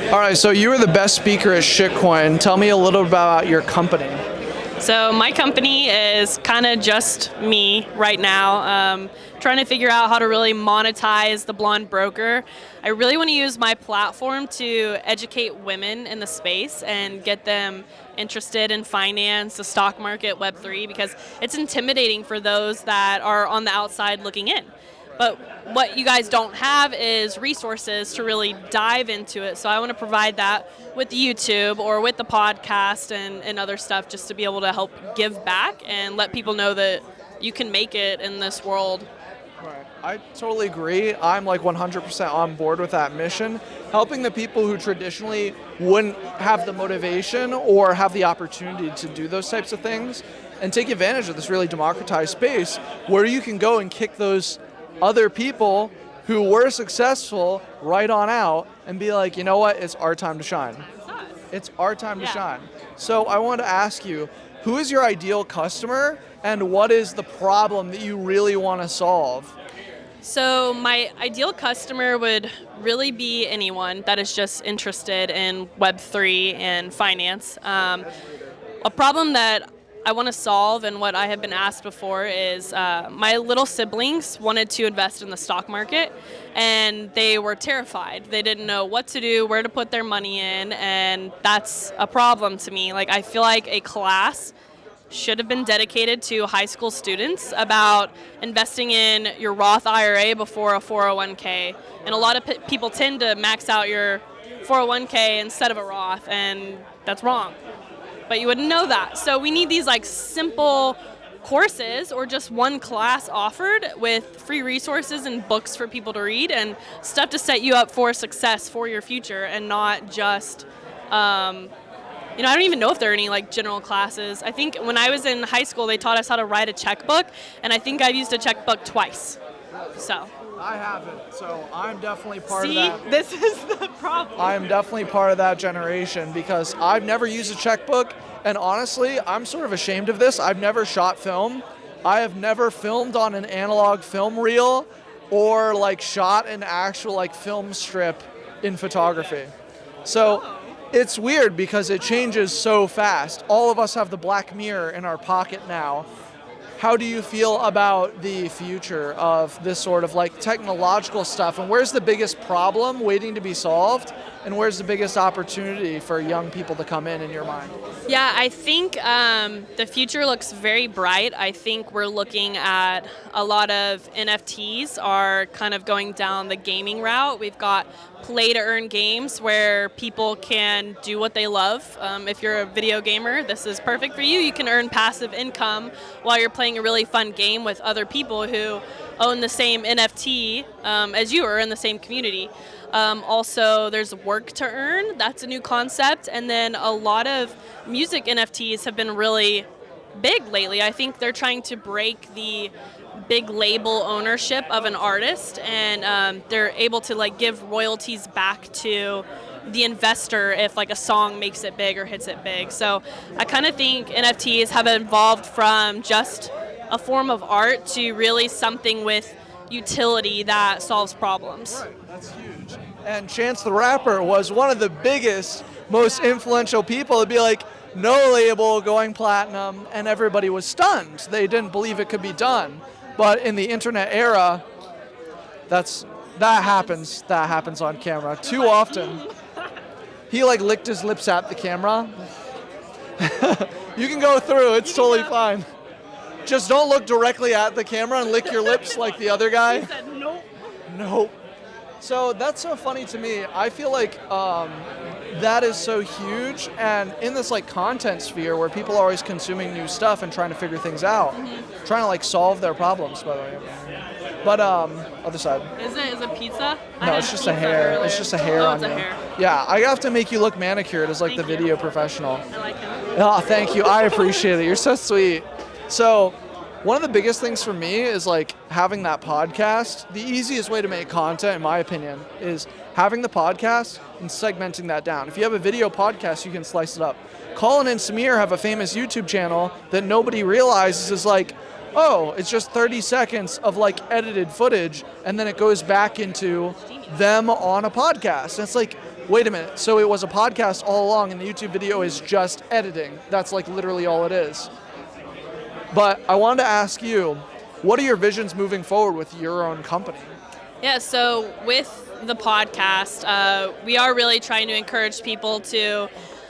All right, so you were the best speaker at Shitcoin. Tell me a little about your company. So my company is kind of just me right now, trying to figure out how to really monetize the blonde broker. I really want to use my platform to educate women in the space and get them interested in finance, the stock market, Web3, because it's intimidating for those that are on the outside looking in. But what you guys don't have is resources to really dive into it. So I want to provide that with YouTube or with the podcast and other stuff, just to be able to help give back and let people know that you can make it in this world. Right. I totally agree. I'm like 100% on board with that mission, helping the people who traditionally wouldn't have the motivation or have the opportunity to do those types of things and take advantage of this really democratized space where you can go and kick those other people who were successful right on out and be like, you know what, it's our time to shine. It's our time to shine. So I want to ask you, who is your ideal customer and what is the problem that you really want to solve? So my ideal customer would really be anyone that is just interested in Web3 and finance. A problem that I want to solve, and what I have been asked before, is my little siblings wanted to invest in the stock market and they were terrified. They didn't know what to do, where to put their money in, and that's a problem to me. Like, I feel like a class should have been dedicated to high school students about investing in your Roth IRA before a 401k. And a lot of people tend to max out your 401k instead of a Roth, and that's wrong. But you wouldn't know that. So we need these like simple courses or just one class offered with free resources and books for people to read and stuff to set you up for success for your future, and not just, I don't even know if there are any like general classes. I think when I was in high school, they taught us how to write a checkbook, and I think I've used a checkbook twice. So. I haven't, so I'm definitely part of See, that. this is the problem. I'm definitely part of that generation because I've never used a checkbook, and honestly, I'm sort of ashamed of this. I've never shot film. I have never filmed on an analog film reel or like shot an actual like film strip in photography. So it's weird because it changes so fast. All of us have the Black Mirror in our pocket now. How do you feel about the future of this sort of like technological stuff, and where's the biggest problem waiting to be solved, and where's the biggest opportunity for young people to come in your mind? Yeah, I think the future looks very bright. I think we're looking at a lot of NFTs are kind of going down the gaming route. We've got play to earn games where people can do what they love. If you're a video gamer, this is perfect for you. You can earn passive income while you're playing a really fun game with other people who own the same NFT as you are in the same community. Also, there's work to earn. That's a new concept. And then a lot of music NFTs have been really big lately. I think they're trying to break the big label ownership of an artist, and they're able to like give royalties back to the investor if like a song makes it big or hits it big. So I kind of think NFTs have evolved from just a form of art to really something with utility that solves problems. Right, that's huge. And Chance the Rapper was one of the biggest, most influential people to be like, no label going platinum, and everybody was stunned. They didn't believe it could be done. But in the internet era, that happens on camera too often. He like licked his lips at the camera. You can go through, it's totally fine. Just don't look directly at the camera and lick your lips like the other guy. He said nope. Nope. So that's so funny to me. I feel like that is so huge, and in this like content sphere where people are always consuming new stuff and trying to figure things out, trying to like solve their problems, by the way. But other side. Is it pizza? No, it's just a hair. Earlier. It's just a hair on it's you. A hair. Yeah, I have to make you look manicured as like Thank the you. video professional. I like him. Oh, thank you. I appreciate it. You're so sweet. So one of the biggest things for me is like having that podcast. The easiest way to make content, in my opinion, is having the podcast and segmenting that down. If you have a video podcast, you can slice it up. Colin and Samir have a famous YouTube channel that nobody realizes is like, oh, it's just 30 seconds of like edited footage, and then it goes back into them on a podcast. And it's like, wait a minute, so it was a podcast all along and the YouTube video is just editing. That's like literally all it is. But I wanted to ask you, what are your visions moving forward with your own company? Yeah, so with the podcast, we are really trying to encourage people to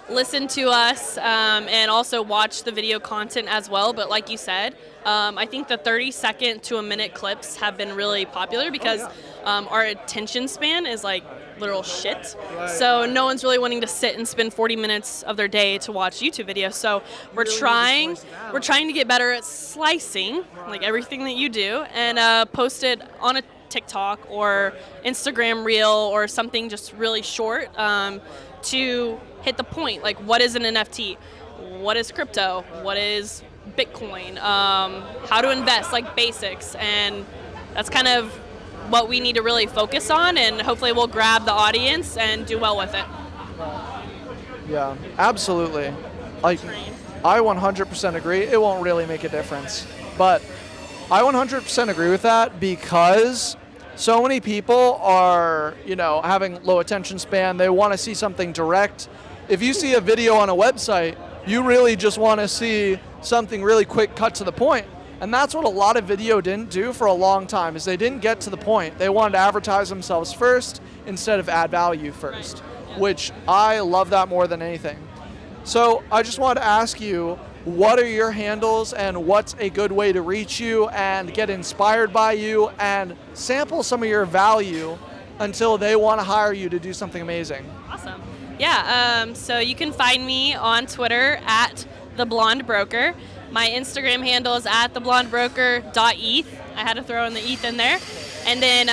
listen to us and also watch the video content as well. But like you said, I think the 30-second to a minute clips have been really popular because our attention span is like literal shit. Right. So no one's really wanting to sit and spend 40 minutes of their day to watch YouTube videos. So we're trying to get better at slicing, like everything that you do, and post it on a TikTok or Instagram reel or something just really short to hit the point. Like, what is an NFT? What is crypto? What is Bitcoin? How to invest, like basics. And that's kind of what we need to really focus on, and hopefully we'll grab the audience and do well with it. Yeah, absolutely. Like, I 100% agree. It won't really make a difference. But I 100% agree with that because so many people are, having low attention span. They want to see something direct. If you see a video on a website, you really just want to see something really quick, cut to the point. And that's what a lot of video didn't do for a long time, is they didn't get to the point. They wanted to advertise themselves first instead of add value first, which I love that more than anything. So I just wanted to ask you, what are your handles and what's a good way to reach you and get inspired by you and sample some of your value until they want to hire you to do something amazing? Awesome. Yeah, so you can find me on Twitter at @TheBlondeBroker. My Instagram handle is @theblondebroker.eth. I had to throw in the ETH in there. And then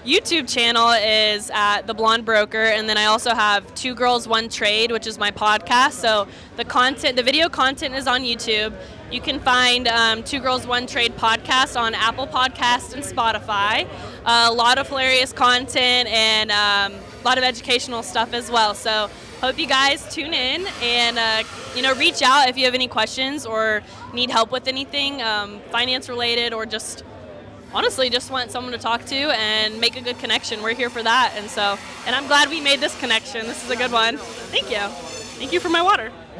YouTube channel is at The Blonde Broker, and then I also have 2 Girls, 1 Trade, which is my podcast. So the video content is on YouTube. You can find 2 Girls, 1 Trade podcast on Apple Podcasts and Spotify. A lot of hilarious content and a lot of educational stuff as well. So hope you guys tune in and reach out if you have any questions or need help with anything finance related, or just honestly just want someone to talk to and make a good connection. We're here for that, and I'm glad we made this connection. This is a good one. Thank you for my water.